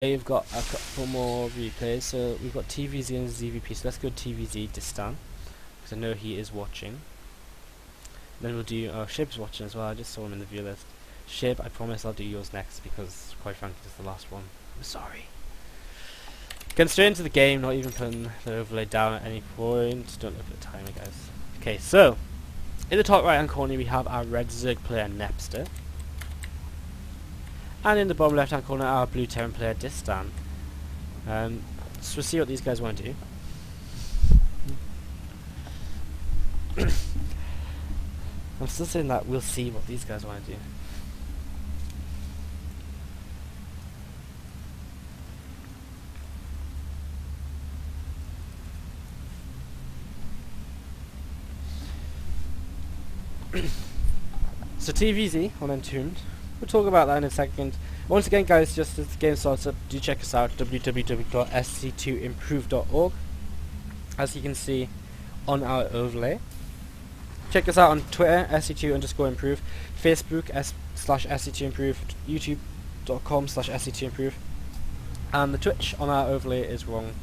We've got a couple more replays, so we've got TvZ and ZVP, so let's go TvZ Distan, because I know he is watching. Then we'll do, Shib's watching as well, I just saw him in the view list. Shib, I promise I'll do yours next, because quite frankly it's the last one. I'm sorry. Getting straight into the game, not even putting the overlay down at any point. Don't look at the timer, guys. Okay, so, in the top right hand corner we have our red Zerg player Nepster. And in the bottom left hand corner our blue Terran player Distan. So we'll see what these guys want to do. I'm still saying that we'll see what these guys want to do. So TvZ on Entombed. We'll talk about that in a second. Once again guys, just as the game starts up, do check us out, www.sc2improve.org, as you can see on our overlay. Check us out on Twitter, sc2_improve, Facebook /sc2improve, youtube.com/sc2improve, and the Twitch on our overlay is wrong.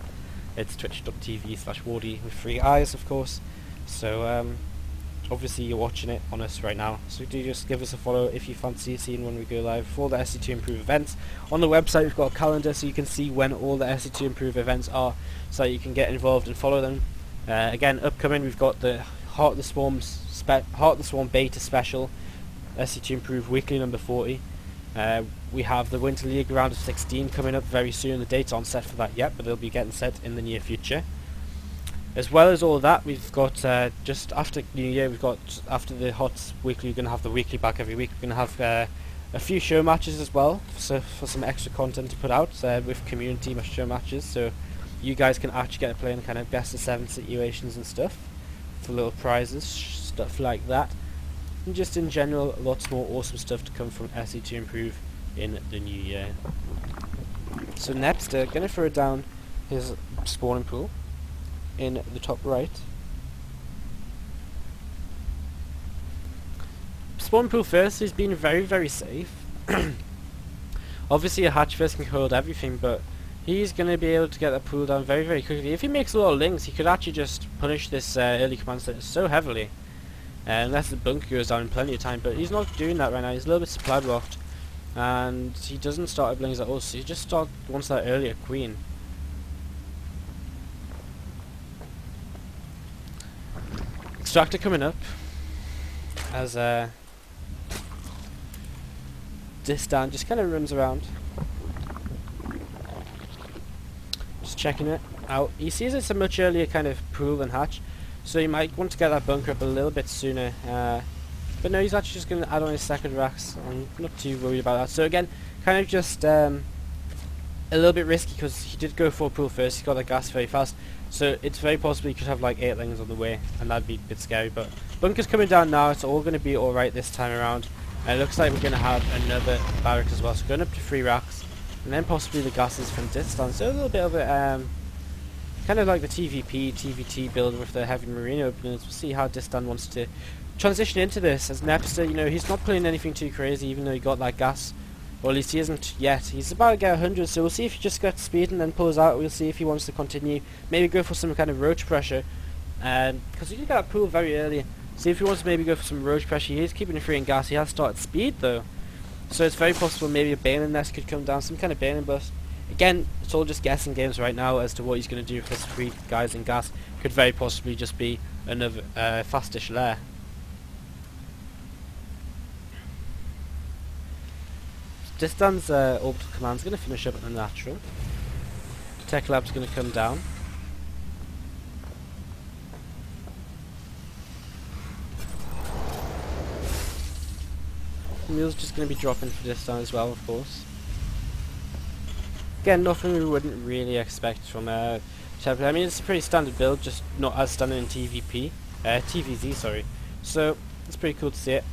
It's twitch.tv/Wardí with 3 eyes, of course. So obviously you're watching it on us right now, so do just give us a follow if you fancy seeing when we go live for the SC2 Improve events. On the website we've got a calendar so you can see when all the SC2 Improve events are, so that you can get involved and follow them. Again, upcoming we've got the Heart the Swarm Beta Special, SC2 Improve Weekly number 40. We have the Winter League round of 16 coming up very soon. The dates aren't set for that yet, but they'll be getting set in the near future. As well as all that, we've got just after New Year, we've got after the Hot Weekly, we're going to have the weekly back every week. We're going to have a few show matches as well, so for some extra content to put out with community show matches, so you guys can actually get to play in kind of best of 7 situations and stuff for little prizes, stuff like that. And just in general, lots more awesome stuff to come from SC2 Improve in the new year. So Nepster going to throw down his spawning pool in the top right. Spawn pool first, he's been very safe. Obviously a hatch first can hold everything, but he's going to be able to get that pool down very quickly. If he makes a lot of links, he could actually just punish this early command center so heavily, unless the bunker goes down in plenty of time, but he's not doing that right now. He's a little bit supply blocked, and he doesn't start up links at all, so he just wants that earlier queen. Extractor coming up as Distan just kind of runs around, just checking it out. He sees it's a much earlier kind of pool than hatch, so he might want to get that bunker up a little bit sooner. But no, he's actually just going to add on his second racks. I'm not too worried about that. So again, kind of just a little bit risky because he did go for a pool first. He got that gas very fast. So it's very possible he could have like 8 lings on the way, and that'd be a bit scary. But bunker's coming down now, it's all going to be alright this time around. And it looks like we're going to have another barracks as well, so going up to 3 racks. And then possibly the gases from Distan. So a little bit of a, kind of like the TVP, TVT build with the heavy marine openings. We'll see how Distan wants to transition into this. As Nepster, you know, he's not playing anything too crazy, even though he got that gas. Or at least he isn't yet. He's about to get 100, so we'll see if he just gets speed and then pulls out. We'll see if he wants to continue. Maybe go for some kind of roach pressure. Because he did get a pool very early. See if he wants to maybe go for some roach pressure. He is keeping it free in gas. He has started speed though. So it's very possible maybe a Baneling nest could come down. Some kind of Baneling bust. Again, it's all just guessing games right now as to what he's going to do with his 3 guys in gas. Could very possibly just be another fastish lair. Distan's orbital command is going to finish up at the natural. Tech lab's going to come down. Mule's just going to be dropping for Distan as well, of course. Again, nothing we wouldn't really expect from Temple. I mean, it's a pretty standard build, just not as standard in TvZ, sorry. So it's pretty cool to see it.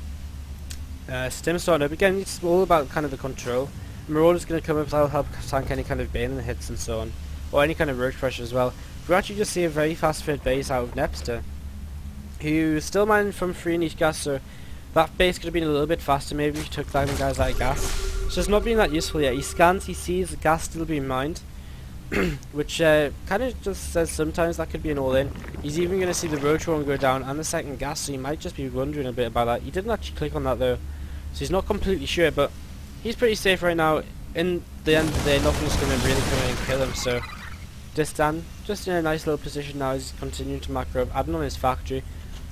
Stim starting up again. It's all about kind of the control. Marauder's going to come up, that'll help tank any kind of Baneling hits and so on, or any kind of roach pressure as well. We actually just see a very fast third base out of Nepster, who's still mining from 3 in each gas, so That base could have been a little bit faster maybe if he took that guys out of gas. So it's not been that useful yet. He scans, he sees the gas still being mined, which kind of just says sometimes that could be an all-in. He's even going to see the roach one go down and the second gas, so he might just be wondering a bit about that. He didn't actually click on that though, so he's not completely sure, but he's pretty safe right now. In the end of the day, nothing's going to really come in and kill him, so Distan just in a nice little position now. He's continuing to macro up, adding on his factory.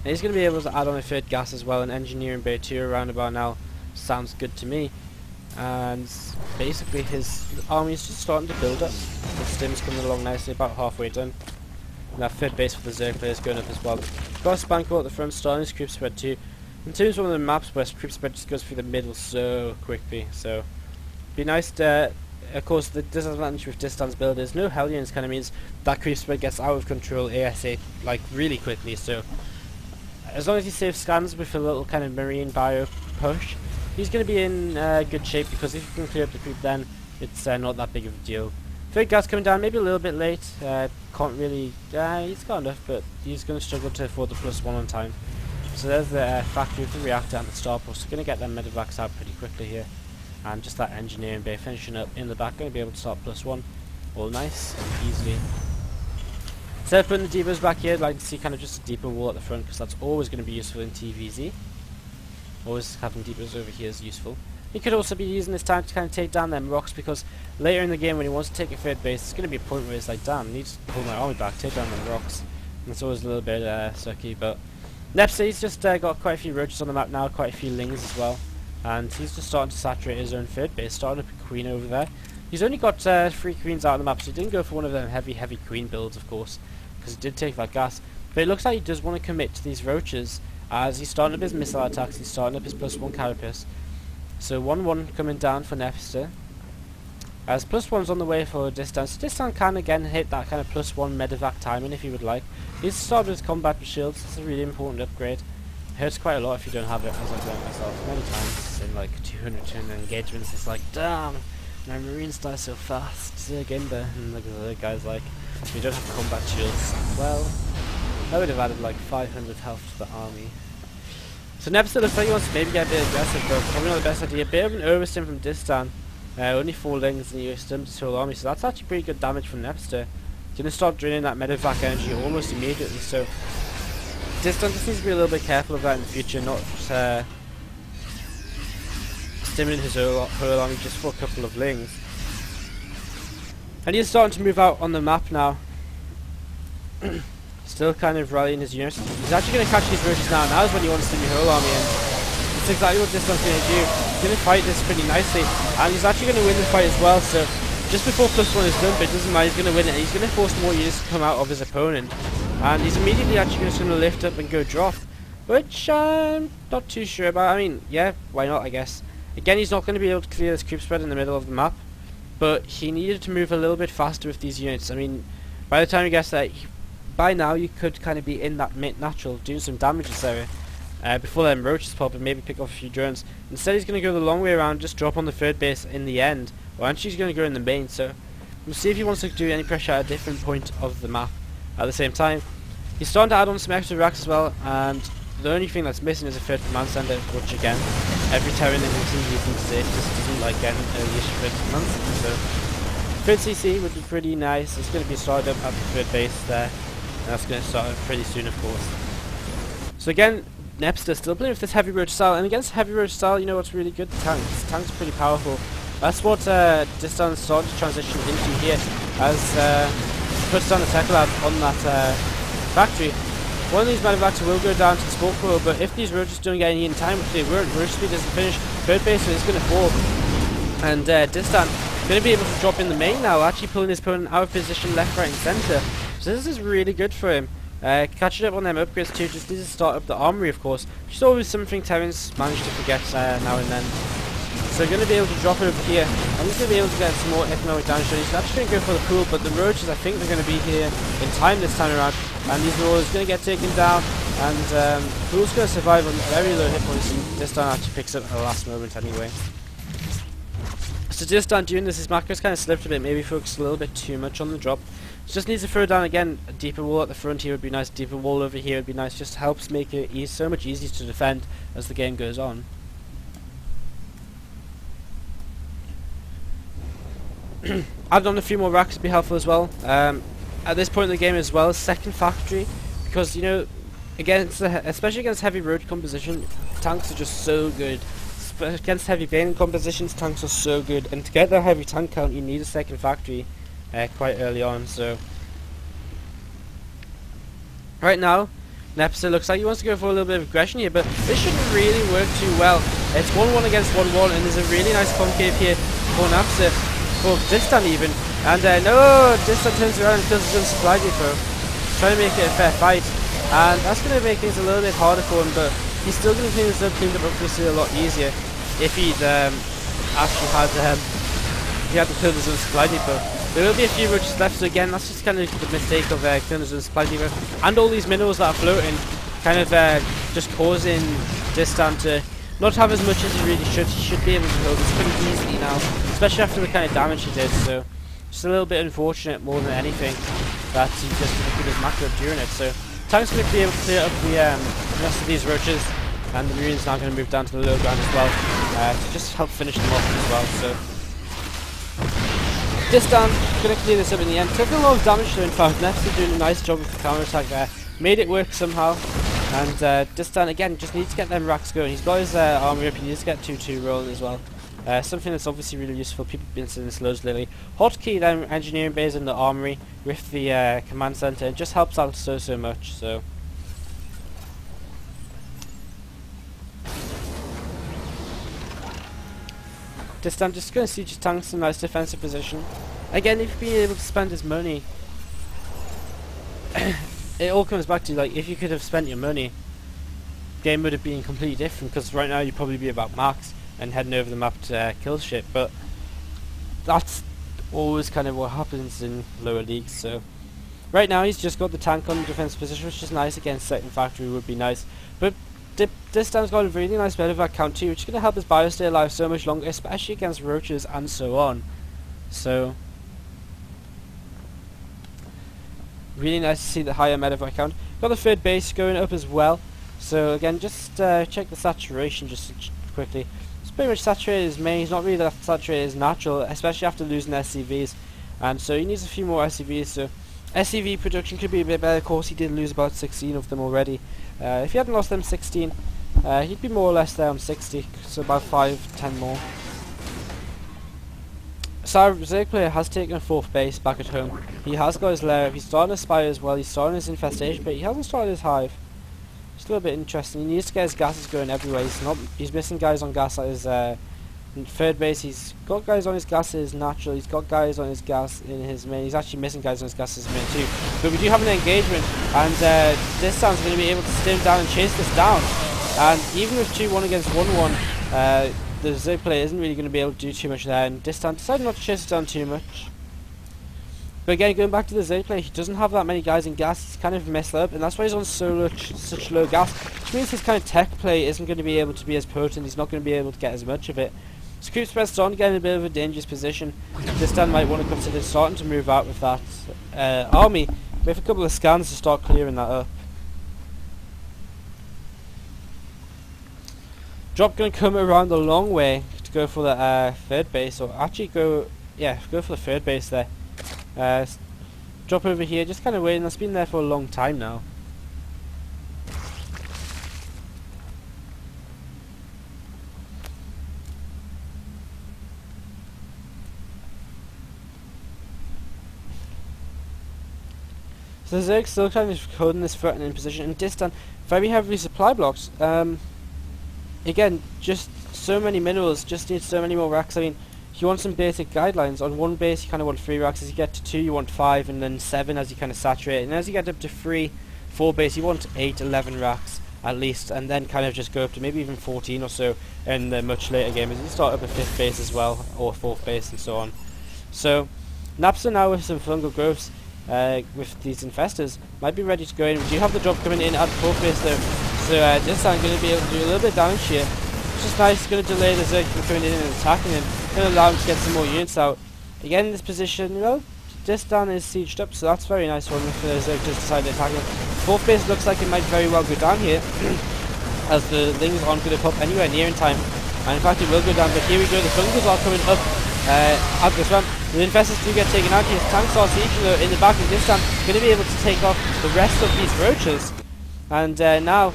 And he's going to be able to add on a third gas as well, and engineering bay 2 around about now sounds good to me. And basically his army is just starting to build up. The stim's coming along nicely, about halfway done. And that third base for the Zerg player is going up as well. Got a Spanko at the front, starting his creep spread too. In terms of one of the maps where creep spread just goes through the middle so quickly, so be nice to, of course the disadvantage with Distan's build is no Hellions kind of means that creep spread gets out of control ASA like really quickly, so as long as he saves scans with a little kind of marine bio push, he's going to be in good shape, because if you can clear up the creep then it's not that big of a deal. Third gas coming down, maybe a little bit late, can't really, he's got enough, but he's going to struggle to afford the +1 on time. So there's the factory with the reactor and the starpost, going to get them medevacs out pretty quickly here. And just that engineering bay finishing up in the back, going to be able to start +1, all nice and easily. Instead of putting the depots back here, I'd like to see kind of just a deeper wall at the front, because that's always going to be useful in TvZ. Always having depots over here is useful. He could also be using this time to kind of take down them rocks, because later in the game when he wants to take a third base, it's going to be a point where it's like, damn, I need to pull my army back, take down them rocks. And it's always a little bit sucky, but nepster, he's just got quite a few roaches on the map now, quite a few lings as well. And he's just starting to saturate his own third base, starting up a queen over there. He's only got 3 queens out on the map, so he didn't go for one of them heavy queen builds, of course, because he did take that gas. But it looks like he does want to commit to these roaches, as he's starting up his missile attacks, he's starting up his +1 carapace. So 1-1 coming down for nepster. As +1's on the way for Distan. So Distan can again hit that kind of +1 medevac timing if he would like. He's started with combat with shields, it's a really important upgrade. It hurts quite a lot if you don't have it, as I've learned myself many times in like 200 engagements. It's like, damn, my marines die so fast, Zergimber. And look at the other guys like, we don't have combat shields. Well, I would have added like 500 health to the army. So nepster looks like he wants to maybe get a bit aggressive, but probably not the best idea. A bit of an overstim from Distan. Only 4 lings and you stimmed his whole army, so that's actually pretty good damage from nepster. He's going to start draining that medevac energy almost immediately, so Distan just needs to be a little bit careful of that in the future, not stimming his whole army just for a couple of lings. And he's starting to move out on the map now. Still kind of rallying his units. He's actually going to catch these roaches now. Now is when he wants to stim your whole army in. That's exactly what Distan's going to do. He's going to fight this pretty nicely, and he's actually going to win the fight as well. So just before +1 is done, but it doesn't matter, he's going to win it. He's going to force more units to come out of his opponent, and he's immediately actually just going to lift up and go drop, which I'm not too sure about. I mean, yeah, why not, I guess. Again, he's not going to be able to clear this creep spread in the middle of the map, but he needed to move a little bit faster with these units. I mean, by the time he gets there, by now you could kind of be in that mid-natural doing some damage in this area before them roaches pop and maybe pick off a few drones. Instead he's going to go the long way around, just drop on the third base in the end, or actually he's going to go in the main, so we'll see if he wants to do any pressure at a different point of the map. At the same time, he's starting to add on some extra racks as well, and the only thing that's missing is a third command center, which again, every Terran in the team using today just doesn't like getting early-ish third command center, so third CC would be pretty nice. It's going to be started up at the third base there, and that's going to start pretty soon, of course. So again, nepster still playing with this heavy roach style, and against heavy roach style, you know what's really good? Tanks. Tanks are pretty powerful. That's what Distan started to transition into here, as he puts down a tech lab on that factory. One of these medevacs will go down to the sport core, but if these roaches don't get any in time, which they won't, roach speed doesn't finish, third base is going to fall. And Distan going to be able to drop in the main now, actually pulling his opponent out of position left, right and centre. So this is really good for him. Catching up on them upgrades too, just needs to start up the armory, of course, which is always something Terrans manage to forget now and then. So going to be able to drop it over here. I'm just going to be able to get some more economic damage. He's actually going to go for the pool, but the roaches, I think they're going to be here in time this time around. And these are all going to get taken down, and pool's going to survive on very low hit points, and Distan actually picks up at the last moment anyway. So Distan doing this, his macros kind of slipped a bit, maybe focused a little bit too much on the drop. Just needs to throw down again a deeper wall at the front here would be nice, deeper wall over here would be nice, just helps make it so much easier to defend as the game goes on. Add on a few more racks would be helpful as well. At this point in the game as well, second factory, because you know, especially against heavy road composition, tanks are just so good. Against heavy bane compositions, tanks are so good, and to get that heavy tank count you need a second factory quite early on. So right now nepster looks like he wants to go for a little bit of aggression here, but this shouldn't really work too well. It's 1-1 against 1-1, and there's a really nice concave here for nepster, for Distan even, and no, Distan turns around and kills his own supply depot, trying to make it a fair fight, and that's going to make things a little bit harder for him, but he's still going to clean this up, obviously a lot easier if he'd actually had to kill his own supply depot. There will be a few roaches left, so again, that's just kind of the mistake of killing his own supply depot, and all these minerals that are floating, kind of just causing Distan to not have as much as he really should. He should be able to hold this pretty easily now, especially after the kind of damage he did. So just a little bit unfortunate more than anything that he just didn't put his macro during it. So tank's going to be able to clear up the rest of these roaches, and the Marines now going to move down to the low ground as well to just help finish them off as well. So Distan going to clear this up in the end. Took a lot of damage though, in fact. nepster doing a nice job with the counter attack there. Made it work somehow. And Distan again just needs to get them racks going. He's got his armory up, he needs to get 2-2 rolling as well. Something that's obviously really useful. People have been saying this loads lately. Hotkey them engineering base in the armory with the command center. It just helps out so much. So Distan just going to siege his tanks in a nice defensive position. Again, if you've been able to spend his money, it all comes back to, like, if you could have spent your money, game would have been completely different, because right now you'd probably be about max and heading over the map to kill shit, but that's always kind of what happens in lower leagues. So right now he's just got the tank on the defense position, which is nice. Against second factory would be nice, but Distan's got a really nice medevac count too, which is going to help his bio stay alive so much longer, especially against roaches and so on. So really nice to see the higher medevac count. Got the third base going up as well. So again, just check the saturation just quickly. It's pretty much saturated as main. He's not really that saturated as natural, especially after losing SCVs. And so he needs a few more SCVs. So SCV production could be a bit better. Of course, he did lose about 16 of them already. If he hadn't lost them 16, he'd be more or less there on 60. So about 5-10 more. So Zerg player has taken a 4th base back at home. He has got his lair up. He's starting his spire as well. He's starting his infestation, but he hasn't started his hive. It's a little bit interesting. He needs to get his gases going everywhere. He's missing guys on gas at his 3rd base. He's got guys on his gases natural. He's got guys on his gas in his main. He's actually missing guys on his gases main too. But we do have an engagement, and Distan's going to be able to stay him down and chase this down. And even with 2-1 against 1-1, the Zerg player isn't really going to be able to do too much there, and Distan decided not to chase it down too much. But again, going back to the Zerg player, he doesn't have that many guys in gas. He's kind of messed up, and that's why he's on such low gas, which means his kind of tech play isn't going to be able to be as potent. He's not going to be able to get as much of it. So Creep Spread's starting to get in a bit of a dangerous position. Distan might want to consider starting to move out with that army with a couple of scans to start clearing that up. Drop going to come around the long way to go for the 3rd base, or actually go for the 3rd base there. Drop over here, just kind of waiting. That's been there for a long time now. So Zerg's still kind of holding this threatening position, and Distan very heavily supply blocks. Again, just so many minerals, just need so many more racks. I mean, you want some basic guidelines. On one base you kind of want 3 racks, as you get to 2 you want 5, and then 7 as you kind of saturate, and as you get up to 4 base you want 8, 11 racks at least, and then kind of just go up to maybe even 14 or so in the much later game as you start up a 5th base as well, or 4th base and so on. So nepster now with some fungal growths with these infestors might be ready to go in. We do have the drop coming in at the 4th base though, so Distan going to be able to do a little bit of damage here. It's just nice. It's going to delay the Zerg from coming in and attacking him, going to allow him to get some more units out. Again in this position, you know, Distan is sieged up, so that's very nice one if the Zerg just decide to attack him. Fourth base looks like it might very well go down here, as the things aren't going to pop anywhere near in time. And in fact it will go down, but here we go, the Fungals are coming up at this one. The Infestors do get taken out here. Tanks are sieging though in the back, and Distan going to be able to take off the rest of these roaches. And now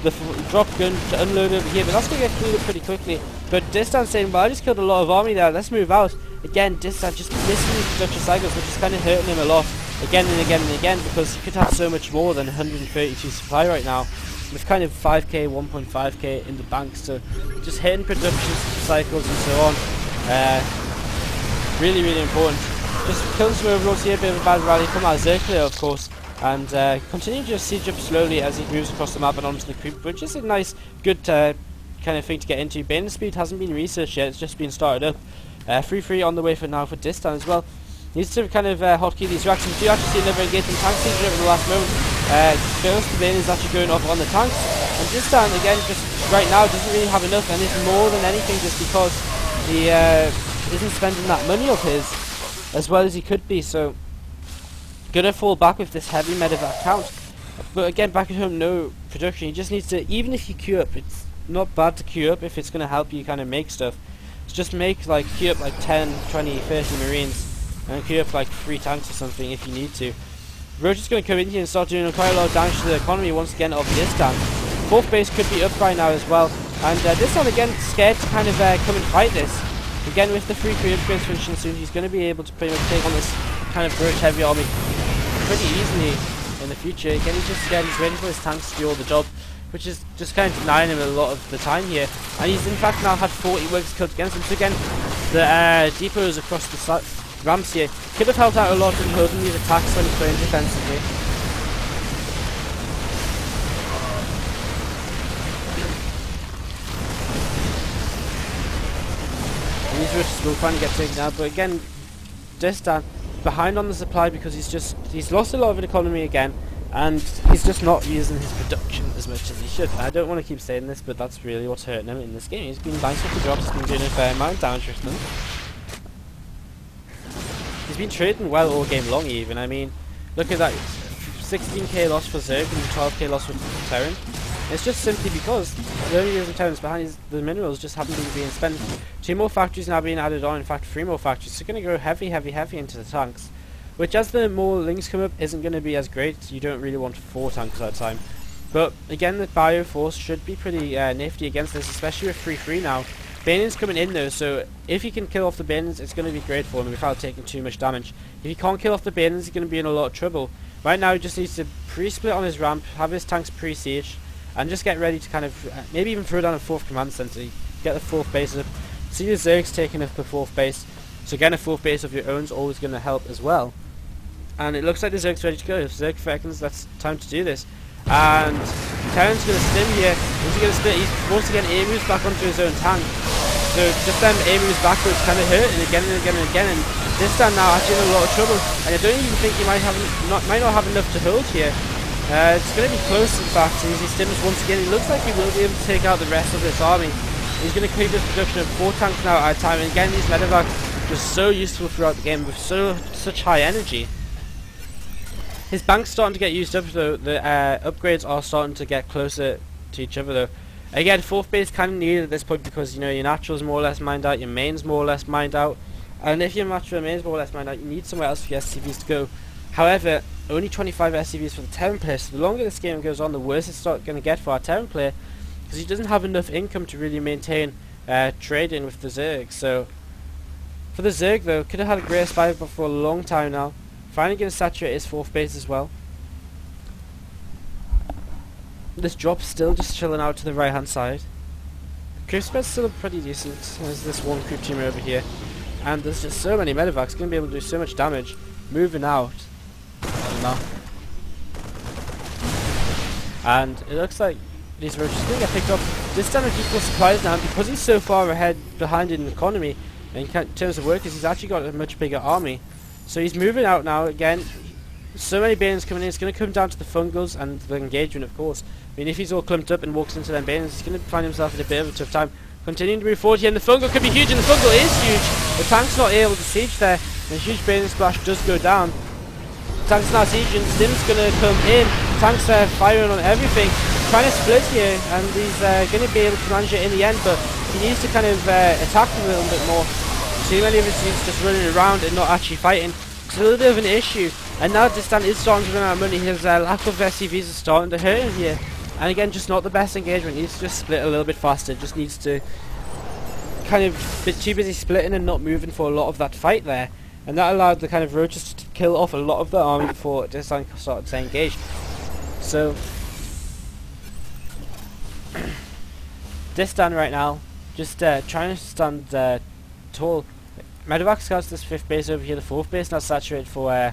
the drop gun to unload over here, but that's going to get cleaned up pretty quickly. But Distan saying, well, I just killed a lot of army there, let's move out. Again, Distan just missing these production cycles, which is kind of hurting him a lot, again and again and again, because he could have so much more than 132 supply right now, with kind of 5k, 1.5k in the bank, so just hitting production cycles and so on. Really, really important. Just killing some overlords here, a bit of a bad rally from our Zerg, of course, and continue to just siege up slowly as he moves across the map and onto the creep, which is a nice, good kind of thing to get into. Bane speed hasn't been researched yet, it's just been started up. 3-3 on the way for now for Distan as well. Needs to kind of hotkey these racks. We do actually see another engagement tank siege up in the last moment. First, the Bane is actually going off on the tanks, and Distan again just right now doesn't really have enough, and it's more than anything just because he isn't spending that money of his as well as he could be, so gonna fall back with this heavy medevac count. But again, back at home, no production. He just needs to, even if you queue up, it's not bad to queue up if it's gonna help you kind of make stuff. So just make like queue up like 10, 20, 30 marines and queue up like 3 tanks or something if you need to. Roach is going to come in here and start doing quite a lot of damage to the economy once again of Distan. Fourth base could be up right now as well, and Distan again scared to kind of come and fight this. Again, with the 3 upgrades finishing soon, he's going to be able to pretty much take on this kind of Roach heavy army pretty easily in the future. Again, he's just scared, he's waiting for his tanks to do all the job, which is just kind of denying him a lot of the time here. And he's in fact now had 40 workers killed against him. So again, the depots across the ramps here could have helped out a lot in holding these attacks when he's playing defensively. And these roaches will finally get taken out, but again, Distan behind on the supply because he's lost a lot of economy again, and he's just not using his production as much as he should. I don't want to keep saying this, but that's really what's hurting him in this game. He's been nice with the drops, he's been doing a fair amount of damage with them. He's been trading well all game long even. I mean, look at that, 16k loss for Zerg and 12k loss for Terran. It's just simply because the only reason Terran's behind is the minerals just haven't been being spent. 2 more factories now being added on, in fact 3 more factories, so going to go heavy into the tanks. Which, as the more links come up, isn't going to be as great. You don't really want 4 tanks at a time. But again, the Bioforce should be pretty nifty against this, especially with 3-3 now. Banion's coming in though, so if he can kill off the Banions, it's going to be great for him without taking too much damage. If he can't kill off the Banions, he's going to be in a lot of trouble. Right now, he just needs to pre-split on his ramp, have his tanks pre-siege, and just get ready to kind of maybe even throw down a 4th command center, get the 4th base up. See the Zerg's taking up the 4th base, so getting a 4th base of your own is always going to help as well. And it looks like the Zerg's ready to go. If Zerg reckons that's time to do this. And Terran's going to stim here. Once he gets split, he wants to get air moves back onto his own tank. So just them air moves backwards kind of hurting again and again and again. And Distan now actually in a lot of trouble. And I don't even think he might not have enough to hold here. It's going to be close in fact. As he stims once again, it looks like he will be able to take out the rest of this army. He's going to keep this production of 4 tanks now at a time. And again, these medevacs just so useful throughout the game with such high energy. His bank's starting to get used up though. The upgrades are starting to get closer to each other though. Again, 4th base kind of needed at this point because, you know, your natural's more or less mined out, your main's more or less mined out, and if your natural main's more or less mined out, you need somewhere else for your SCVs to go. However, only 25 SCVs for the Terran player, so the longer this game goes on, the worse it's going to get for our Terran player, because he doesn't have enough income to really maintain trading with the Zerg. So for the Zerg though, could have had a great spy for a long time now. Finally going to saturate his 4th base as well. This drop's still just chilling out to the right hand side. Creep spread's still pretty decent. There's this one creep team over here. And there's just so many medevacs, going to be able to do so much damage. Moving out. And it looks like these roaches are going to get picked up. This time of equal supplies now, because he's so far behind in economy, in terms of workers, he's actually got a much bigger army. So he's moving out now again. So many Banions coming in, it's going to come down to the Fungals and the engagement, of course. I mean, if he's all clumped up and walks into them Banions, he's going to find himself in a bit of a tough time. Continuing to move forward here, and the Fungal could be huge, and the Fungal is huge. The tank's not able to siege there. The huge bailing splash does go down. Tanks now sieging. Stim's gonna come in. Tanks are firing on everything. Trying to split here, and he's gonna be able to manage it in the end, but he needs to kind of attack a little bit more. Too many of his units just running around and not actually fighting. It's a little bit of an issue. And now Distan is starting to run out of money. His lack of SCVs is starting to hurt him here. And again, just not the best engagement. He needs to just split a little bit faster. Just needs to kind of be too busy splitting and not moving for a lot of that fight there. And that allowed the kind of roaches to kill off a lot of the army before Distan started to engage. So Distan right now, just trying to stand tall. Medevac scouts this 5th base over here, the 4th base now saturated for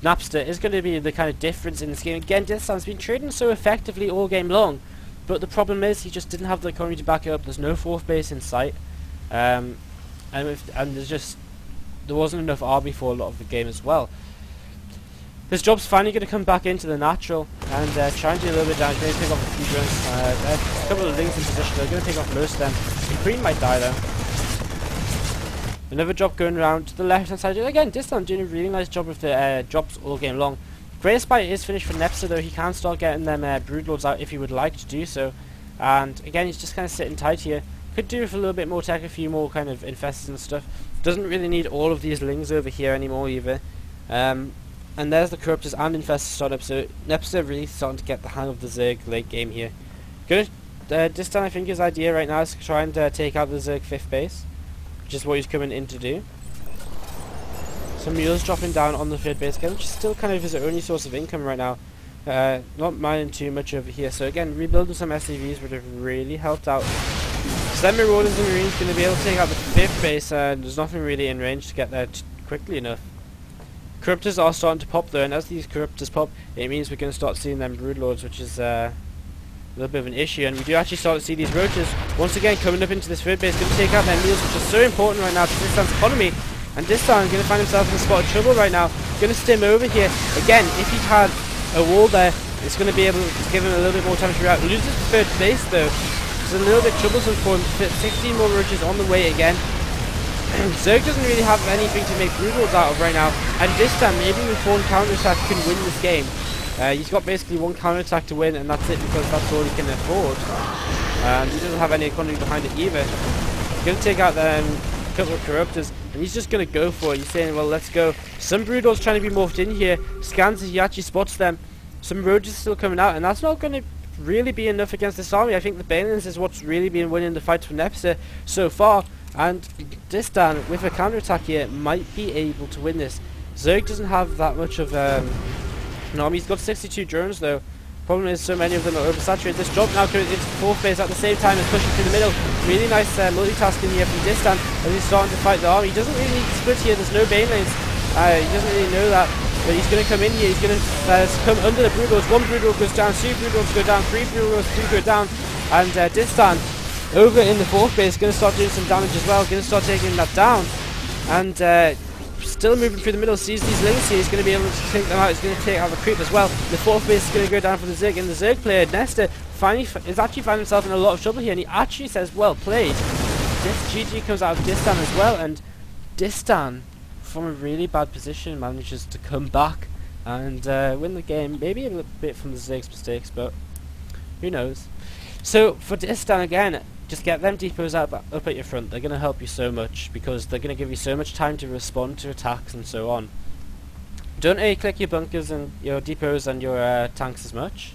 Napster is going to be the kind of difference in this game. Again, Distan's been trading so effectively all game long, but the problem is he just didn't have the economy to back it up. There's no 4th base in sight, and there wasn't enough army for a lot of the game as well. His job's finally going to come back into the natural and try and do a little bit of damage. Maybe pick off a few drones. A couple of links in position. They're going to pick off most of them. The Queen might die though. Another drop going around to the left hand side. Again, Distan doing a really nice job with the drops all game long. Great Spite is finished for Nepster though. He can start getting them Broodlords out if he would like to do so. And again, he's just kind of sitting tight here. Could do with a little bit more tech, a few more kind of infestors and stuff. Doesn't really need all of these lings over here anymore either. And there's the corruptors and infestors starting up. So Nepster really starting to get the hang of the Zerg late game here. Distan, I think his idea right now is to try and take out the Zerg 5th base, which is what he's coming in to do. Some mules dropping down on the 3rd base again, which is still kind of his only source of income right now. Not mining too much over here, so again, rebuilding some SCVs would have really helped out. So then Marauders and Marines going to be able to take out the 5th base, and there's nothing really in range to get there quickly enough. Corruptors are starting to pop though, and as these Corruptors pop, it means we're going to start seeing them Broodlords, which is a little bit of an issue, and we do actually start to see these roaches once again coming up into this 3rd base, going to take out their meals, which is so important right now to Distan's economy. And Distan going to find himself in a spot of trouble right now. Going to stim over here again. If he had a wall there, it's going to be able to give him a little bit more time to react. Loses the 3rd base though. It's a little bit troublesome for him. 16 more roaches on the way again. Zerg doesn't really have anything to make Broodlords out of right now, and Distan, maybe with one counterattack, can win this game. He's got basically one counterattack to win, and that's it, because that's all he can afford. He doesn't have any economy behind it either. He's going to take out a couple of Corruptors, and he's just going to go for it. He's saying, well, let's go. Some Broodlords trying to be morphed in here. Scans as he actually spots them. Some roaches still coming out, and that's not going to really be enough against this army. I think the Balins is what's really been winning the fights for Nepster so far. And Distan, with a counterattack here, might be able to win this. Zerg doesn't have that much of an army. He's got 62 drones though. Problem is, so many of them are oversaturated. This drop now goes into 4th base at the same time as pushing through the middle. Really nice multitasking here from Distan as he's starting to fight the army. He doesn't really need to split here. There's no bane lanes. He doesn't really know that. But he's going to come in here. He's going to come under the Broodlords. 1 Broodlord goes down. 2 Broodlords go down. 3 Broodlords go down. And Distan, over in the 4th base, going to start doing some damage as well, going to start taking that down, and still moving through the middle, sees these lings here, he's going to be able to take them out, he's going to take out the creep as well. The 4th base is going to go down for the Zerg, and the Zerg player, Nesta, finally is actually finding himself in a lot of trouble here, and he actually says, well played. This GG comes out of Distan as well, and Distan, from a really bad position, manages to come back and win the game, maybe a little bit from the Zerg's mistakes, but who knows. So, for Distan again, just get them depots up at your front. They're going to help you so much, because they're going to give you so much time to respond to attacks and so on. Don't A-click your bunkers and your depots and your tanks as much.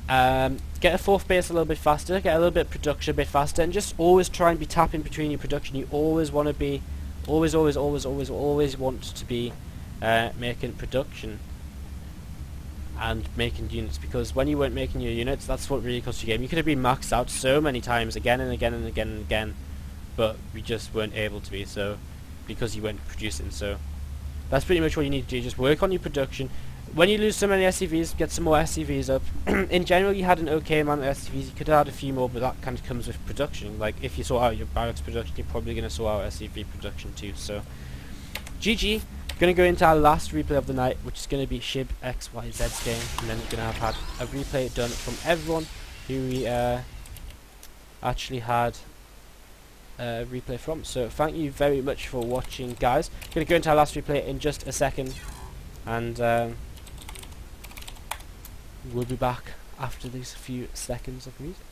Get a 4th base a little bit faster, get a little bit of production a bit faster, and just always try and be tapping between your production. You always want to be, always want to be making production and making units, because when you weren't making your units, that's what really cost you game. You could have been maxed out so many times, again and again and again and again, but we just weren't able to be, so because you weren't producing. So that's pretty much what you need to do, just work on your production. When you lose so many SCVs, get some more SCVs up. In general, you had an okay amount of SCVs, you could have had a few more, but that kind of comes with production. Like, if you sort out your barracks production, you're probably going to sort out SCV production too. So GG. Going to go into our last replay of the night, which is going to be Shib XYZ's game, and then we're going to have had a replay done from everyone who we actually had replay from. So thank you very much for watching, guys. Going to go into our last replay in just a second, and we'll be back after these few seconds of music.